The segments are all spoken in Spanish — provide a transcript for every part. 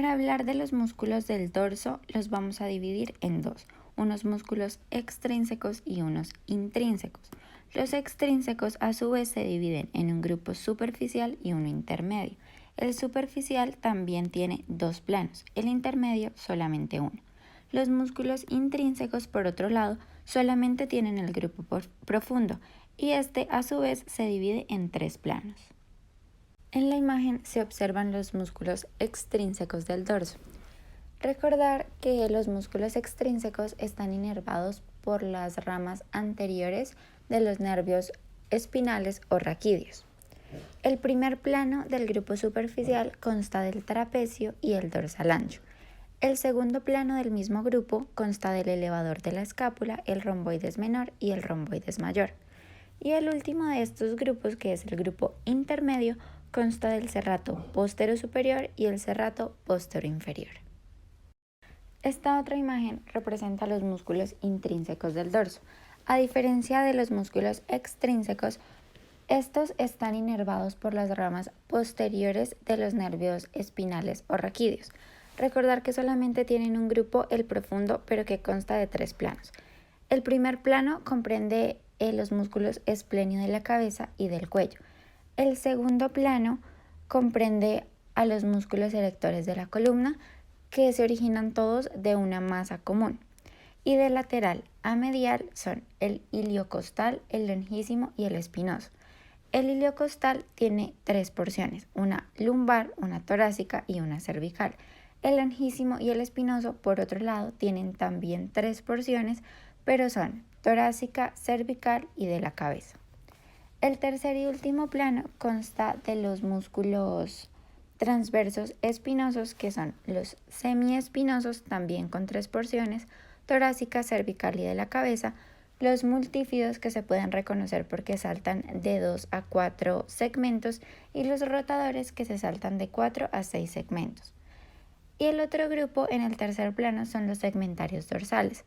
Para hablar de los músculos del dorso, los vamos a dividir en dos, unos músculos extrínsecos y unos intrínsecos. Los extrínsecos a su vez se dividen en un grupo superficial y uno intermedio. El superficial también tiene dos planos, el intermedio solamente uno. Los músculos intrínsecos, por otro lado, solamente tienen el grupo profundo y este a su vez se divide en tres planos. En la imagen se observan los músculos extrínsecos del dorso. Recordar que los músculos extrínsecos están inervados por las ramas anteriores de los nervios espinales o raquídeos. El primer plano del grupo superficial consta del trapecio y el dorsal ancho. El segundo plano del mismo grupo consta del elevador de la escápula, el romboides menor y el romboides mayor. Y el último de estos grupos, que es el grupo intermedio, consta del serrato postero superior y el serrato postero inferior. Esta otra imagen representa los músculos intrínsecos del dorso. A diferencia de los músculos extrínsecos, estos están inervados por las ramas posteriores de los nervios espinales o raquídeos. Recordar que solamente tienen un grupo, el profundo, pero que consta de tres planos. El primer plano comprende los músculos esplenio de la cabeza y del cuello. El segundo plano comprende a los músculos erectores de la columna, que se originan todos de una masa común. Y de lateral a medial son el iliocostal, el longísimo y el espinoso. El iliocostal tiene tres porciones, una lumbar, una torácica y una cervical. El longísimo y el espinoso, por otro lado, tienen también tres porciones, pero son torácica, cervical y de la cabeza. El tercer y último plano consta de los músculos transversos espinosos, que son los semiespinosos, también con tres porciones, torácica, cervical y de la cabeza, los multífidos, que se pueden reconocer porque saltan de 2 a 4 segmentos, y los rotadores, que se saltan de 4 a 6 segmentos. Y el otro grupo en el tercer plano son los segmentarios dorsales,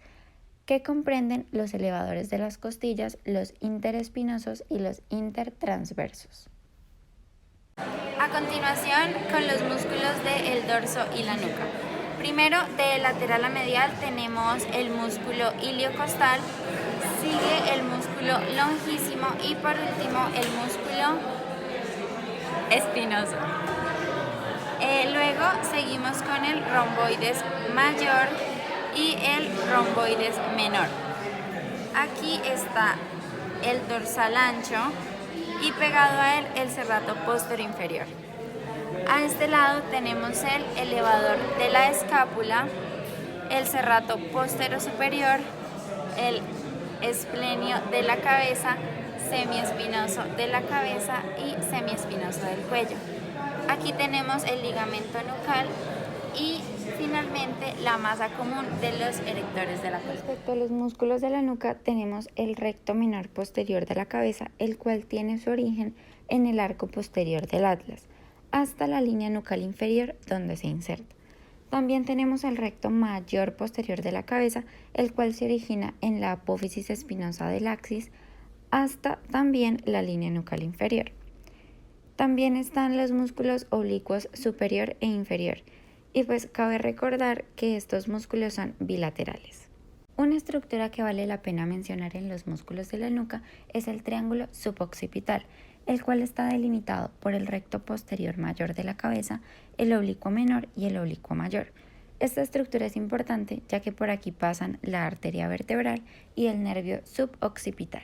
que comprenden los elevadores de las costillas, los interespinosos y los intertransversos. A continuación, con los músculos del dorso y la nuca. Primero, de lateral a medial tenemos el músculo iliocostal, sigue el músculo longísimo y por último el músculo espinoso. Luego seguimos con el romboides mayor y el romboides menor. Aquí está el dorsal ancho y pegado a él el serrato postero inferior. A este lado tenemos el elevador de la escápula, el serrato postero superior, el esplenio de la cabeza, semiespinoso de la cabeza y semiespinoso del cuello. Aquí tenemos el ligamento nucal y finalmente la masa común de los erectores de la columna. Respecto a los músculos de la nuca, tenemos el recto menor posterior de la cabeza, el cual tiene su origen en el arco posterior del atlas, hasta la línea nucal inferior donde se inserta. También tenemos el recto mayor posterior de la cabeza, el cual se origina en la apófisis espinosa del axis, hasta también la línea nucal inferior. También están los músculos oblicuos superior e inferior, y pues cabe recordar que estos músculos son bilaterales. Una estructura que vale la pena mencionar en los músculos de la nuca es el triángulo suboccipital, el cual está delimitado por el recto posterior mayor de la cabeza, el oblicuo menor y el oblicuo mayor. Esta estructura es importante ya que por aquí pasan la arteria vertebral y el nervio suboccipital.